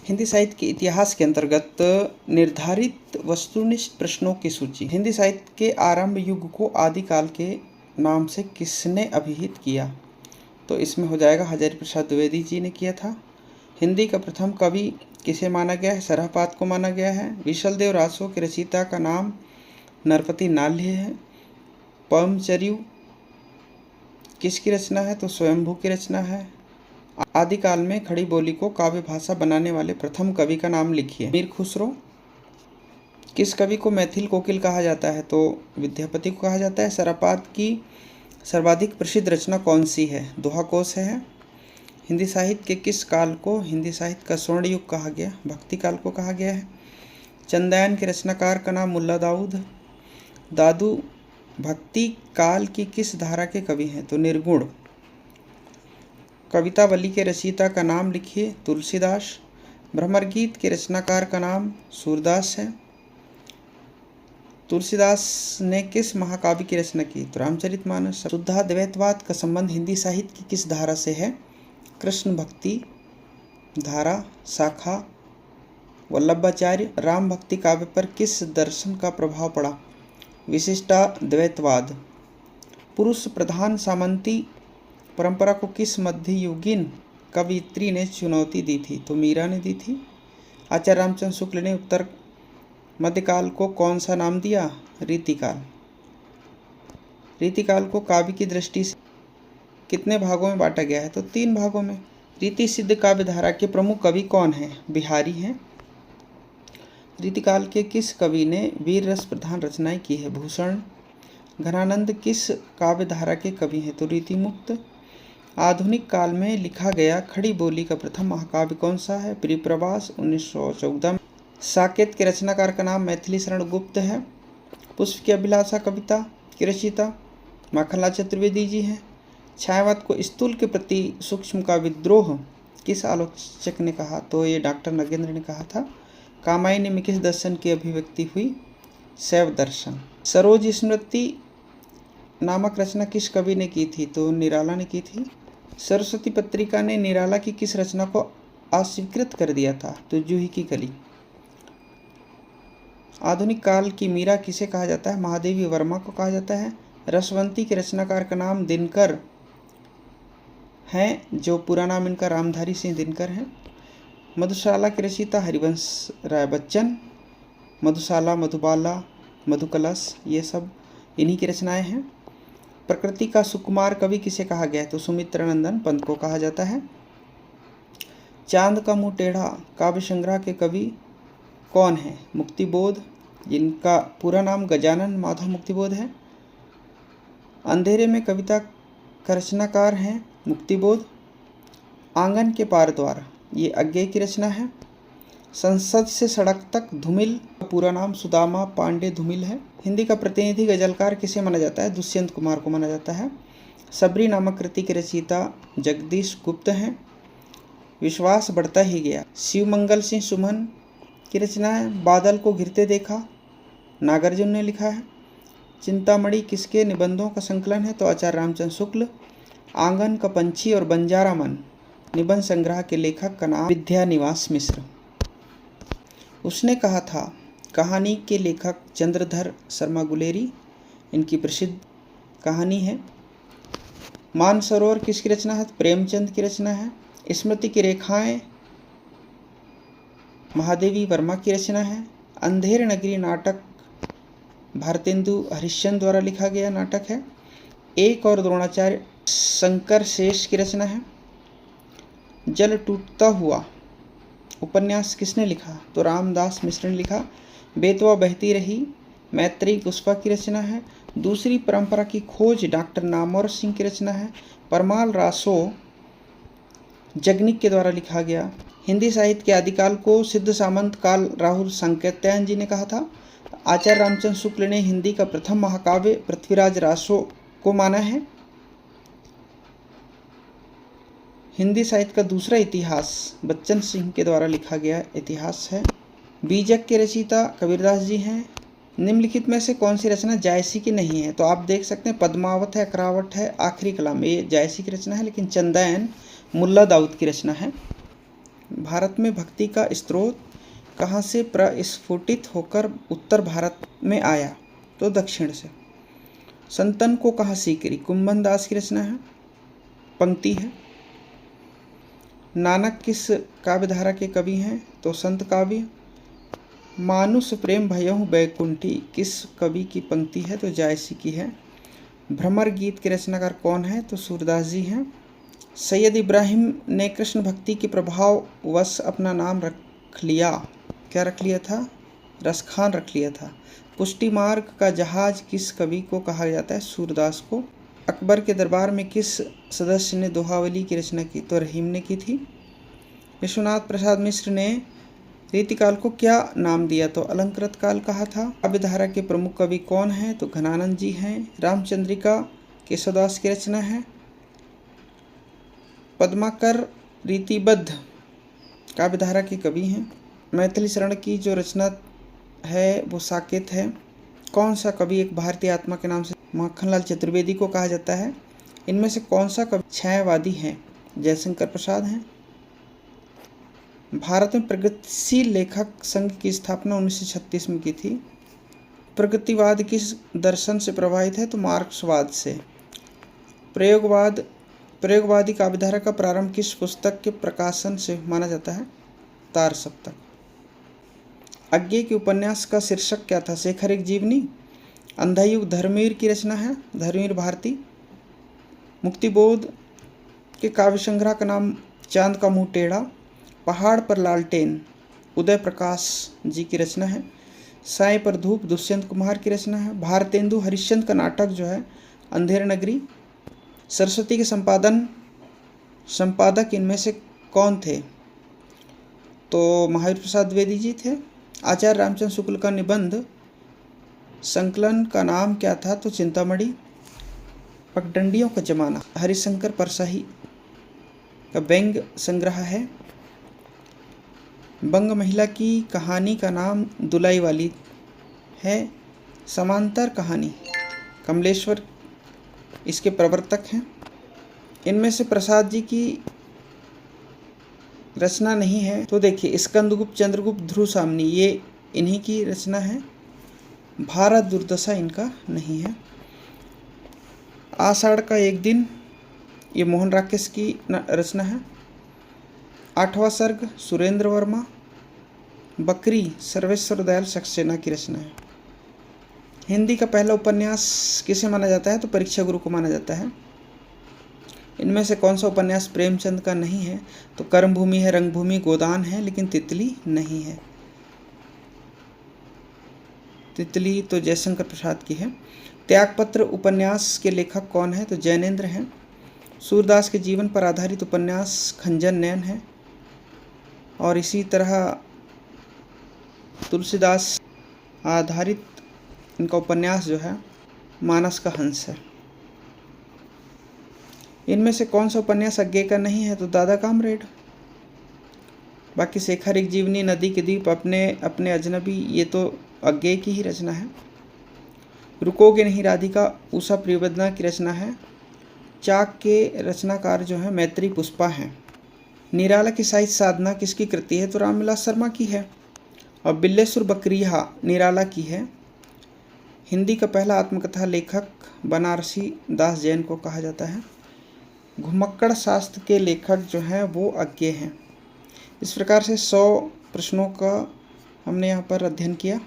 हिंदी साहित्य के इतिहास के अंतर्गत निर्धारित वस्तुनिष्ठ प्रश्नों की सूची। हिंदी साहित्य के आरंभ युग को आदिकाल के नाम से किसने अभिहित किया? तो इसमें हो जाएगा हजारी प्रसाद द्विवेदी जी ने किया था। हिंदी का प्रथम कवि किसे माना गया है? सरहपाद को माना गया है। विशलदेव रासो के रचयिता का नाम नरपति नाल्य है। पवनचरिऊ किसकी रचना है? तो स्वयंभू की रचना है। आदिकाल में खड़ी बोली को काव्य भाषा बनाने वाले प्रथम कवि का नाम लिखिए। मीर खुसरो। किस कवि को मैथिल कोकिल कहा जाता है? तो विद्यापति को कहा जाता है। सरहपाद की सर्वाधिक प्रसिद्ध रचना कौन सी है? दोहा कोश है। हिंदी साहित्य के किस काल को हिंदी साहित्य का स्वर्ण युग कहा गया? भक्ति काल को कहा गया है। चंदायन के रचनाकार का नाम मुल्ला दाऊद। दादू भक्ति काल की किस धारा के कवि हैं? तो निर्गुण। कवितावली के रचयिता का नाम लिखिए। तुलसीदास। भ्रमर गीत के रचनाकार का नाम सूरदास है। तुलसीदास ने किस महाकाव्य की रचना की? तो रामचरितमानस। शुद्धाद्वैतवाद का संबंध हिंदी साहित्य की किस धारा से है? कृष्ण भक्ति धारा शाखा। वल्लभाचार्य। राम भक्ति काव्य पर किस दर्शन का प्रभाव पड़ा? विशिष्टाद्वैतवाद। पुरुष प्रधान सामंती परंपरा को किस मध्ययुगीन कवयित्री ने चुनौती दी थी? तो मीरा ने दी थी। आचार्य रामचंद्र शुक्ल ने उत्तर मध्यकाल को कौन सा नाम दिया? रीतिकाल। रीतिकाल को काव्य की दृष्टि से कितने भागों में बांटा गया है? तो 3 भागों में। रीति सिद्ध काव्य धारा के प्रमुख कवि कौन हैं? बिहारी हैं। रीतिकाल के किस कवि ने वीर रस प्रधान रचनाएं की है? भूषण। घनानंद किस काव्य धारा के कवि हैं? तो रीतिमुक्त। आधुनिक काल में लिखा गया खड़ी बोली का प्रथम महाकाव्य कौन सा है? प्रियप्रवास 1914 में। साकेत के रचनाकार का नाम मैथिली शरण गुप्त है। पुष्प की अभिलाषा कविता की रचयिता माखनलाल चतुर्वेदी जी हैं। छायावाद को स्थूल के प्रति सूक्ष्म का विद्रोह किस आलोचक ने कहा? तो ये डॉक्टर नगेंद्र ने कहा था। कामायनी में किस दर्शन की अभिव्यक्ति हुई? शैव दर्शन। सरोज स्मृति नामक रचना किस कवि ने की थी? तो निराला ने की थी। सरस्वती पत्रिका ने निराला की किस रचना को अस्वीकृत कर दिया था? तो जूही की कली। आधुनिक काल की मीरा किसे कहा जाता है? महादेवी वर्मा को कहा जाता है। रसवंती के रचनाकार का नाम दिनकर हैं, जो पूरा नाम इनका रामधारी सिंह दिनकर है। मधुशाला के रचयिता हरिवंश राय बच्चन। मधुशाला, मधुबाला, मधुकलश ये सब इन्हीं की रचनाएं हैं। प्रकृति का सुकुमार कवि किसे कहा गया है? तो सुमित्रानंदन पंत को कहा जाता है। चांद का मुंह टेढ़ा काव्य संग्रह के कवि कौन है? मुक्तिबोध, जिनका पूरा नाम गजानन माधव मुक्तिबोध है। अंधेरे में कविता का रचनाकार हैं मुक्तिबोध। आंगन के पार द्वार ये अज्ञेय की रचना है। संसद से सड़क तक धूमिल पूरा नाम सुदामा पांडे धूमिल है। हिंदी का प्रतिनिधि गजलकार किसे माना जाता है? दुष्यंत कुमार को माना जाता है। सबरी नामक कृति के रचयिता जगदीश गुप्त हैं। विश्वास बढ़ता ही गया शिवमंगल सिंह सुमन की रचना है। बादल को घिरते देखा नागार्जुन ने लिखा है। चिंतामणि किसके निबंधों का संकलन है? तो आचार्य रामचंद्र शुक्ल। आंगन का पंछी और बंजारा मन निबंध संग्रह के लेखक का नाम विद्यानिवास मिश्र। उसने कहा था कहानी के लेखक चंद्रधर शर्मा गुलेरी, इनकी प्रसिद्ध कहानी है। मानसरोवर किसकी रचना है? प्रेमचंद की रचना है। स्मृति की रेखाएं महादेवी वर्मा की रचना है। अंधेर नगरी नाटक भारतेंदु हरिश्चंद्र द्वारा लिखा गया नाटक है। एक और द्रोणाचार्य शंकर शेष की रचना है। जल टूटता हुआ उपन्यास किसने लिखा? तो रामदास मिश्र ने लिखा। बेतवा बहती रही मैत्री पुष्पा की रचना है। दूसरी परंपरा की खोज डॉक्टर नामवर सिंह की रचना है। परमाल रासो जगनिक के द्वारा लिखा गया। हिंदी साहित्य के आदिकाल को सिद्ध सामंत काल राहुल संकेत्यायन जी ने कहा था। आचार्य रामचंद्र शुक्ल ने हिंदी का प्रथम महाकाव्य पृथ्वीराज रासो को माना है। हिंदी साहित्य का दूसरा इतिहास बच्चन सिंह के द्वारा लिखा गया इतिहास है। बीजक के रचयिता कबीरदास जी हैं। निम्नलिखित में से कौन सी रचना जायसी की नहीं है? तो आप देख सकते हैं पद्मावत है, अकरावट है, आखिरी कलाम, ये जायसी की रचना है। लेकिन चंदायन मुल्ला दाऊद की रचना है। भारत में भक्ति का स्रोत कहाँ से प्रस्फुटित होकर उत्तर भारत में आया? तो दक्षिण से। संतन को कहाँ सीकरी कुंभन दास की रचना है, पंक्ति है। नानक किस काव्यधारा के कवि हैं? तो संत काव्य। मानुष प्रेम भयहु बैकुंठी किस कवि की पंक्ति है? तो जायसी की है। भ्रमर गीत के रचनाकार कौन है? तो सूरदास जी हैं। सैयद इब्राहिम ने कृष्ण भक्ति के प्रभाव वश अपना नाम रख लिया, क्या रख लिया था? रसखान रख लिया था। पुष्टि मार्ग का जहाज किस कवि को कहा जाता है? सूरदास को। अकबर के दरबार में किस सदस्य ने दोहावली की रचना की? तो रहीम ने की थी। विश्वनाथ प्रसाद मिश्र ने रीतिकाल को क्या नाम दिया? तो अलंकृत काल कहा था। काव्यधारा के प्रमुख कवि कौन हैं? तो घनानंद जी हैं। रामचंद्रिका केशवदास की रचना है। पद्माकर रीतिबद्ध काव्यधारा के कवि हैं। मैथिली शरण की जो रचना है वो साकेत है। कौन सा कवि एक भारतीय आत्मा के नाम से माखनलाल चतुर्वेदी को कहा जाता है? इनमें से कौन सा कवि छायावादी है? जयशंकर प्रसाद हैं। भारत में प्रगतिशील लेखक संघ की स्थापना 1936 में की थी। प्रगतिवाद किस दर्शन से प्रभावित है? तो मार्क्सवाद से। प्रयोगवादी काव्यधारा का प्रारंभ किस पुस्तक के प्रकाशन से माना जाता है? तार सप्तक। अज्ञेय के उपन्यास का शीर्षक क्या था? शेखर एक जीवनी। अंधायुग धर्मवीर की रचना है, धर्मवीर भारती। मुक्तिबोध के काव्य संग्रह का नाम चांद का मुंह टेढ़ा। पहाड़ पर लालटेन उदय प्रकाश जी की रचना है। साय पर धूप दुष्यंत कुमार की रचना है। भारतेंदु हरिश्चंद्र का नाटक जो है अंधेर नगरी। सरस्वती के संपादक इनमें से कौन थे? तो महावीर प्रसाद द्विवेदी जी थे। आचार्य रामचंद्र शुक्ल का निबंध संकलन का नाम क्या था? तो चिंतामणि। पगडंडियों का जमाना हरिशंकर परसाही का व्यंग संग्रह है। बंग महिला की कहानी का नाम दुलाई वाली है। समांतर कहानी कमलेश्वर इसके प्रवर्तक हैं। इनमें से प्रसाद जी की रचना नहीं है तो देखिए स्कंदगुप्त, चंद्रगुप्त, ध्रुव सामनी ये इन्हीं की रचना है। भारत दुर्दशा इनका नहीं है। आषाढ़ का एक दिन ये मोहन राकेश की रचना है। 8वां सर्ग सुरेंद्र वर्मा। बकरी सर्वेश्वर दयाल सक्सेना की रचना है। हिंदी का पहला उपन्यास किसे माना जाता है? तो परीक्षा गुरु को माना जाता है। इनमें से कौन सा उपन्यास प्रेमचंद का नहीं है? तो कर्मभूमि है, रंगभूमि, गोदान है, लेकिन तितली नहीं है। तितली तो जयशंकर प्रसाद की है। त्यागपत्र उपन्यास के लेखक कौन है? तो जैनेन्द्र हैं। सूरदास के जीवन पर आधारित उपन्यास खंजन नयन है। और इसी तरह तुलसीदास आधारित इनका उपन्यास जो है मानस का हंस है। इनमें से कौन सा उपन्यास अज्ञेय का नहीं है? तो दादा कामरेड। बाकी शेखर एक जीवनी, नदी के द्वीप, अपने अपने अजनबी ये तो अज्ञेय की ही रचना है। रुकोगे नहीं राधिका उषा प्रियवदना की रचना है। चाक के रचनाकार जो है मैत्री पुष्पा हैं। निराला की साहित्य साधना किसकी कृति है? तो रामविलास शर्मा की है। और बिल्लेश्वर बकरिया निराला की है। हिंदी का पहला आत्मकथा लेखक बनारसी दास जैन को कहा जाता है। घुमक्कड़ शास्त्र के लेखक जो हैं वो अज्ञेय हैं। इस प्रकार से 100 प्रश्नों का हमने यहाँ पर अध्ययन किया।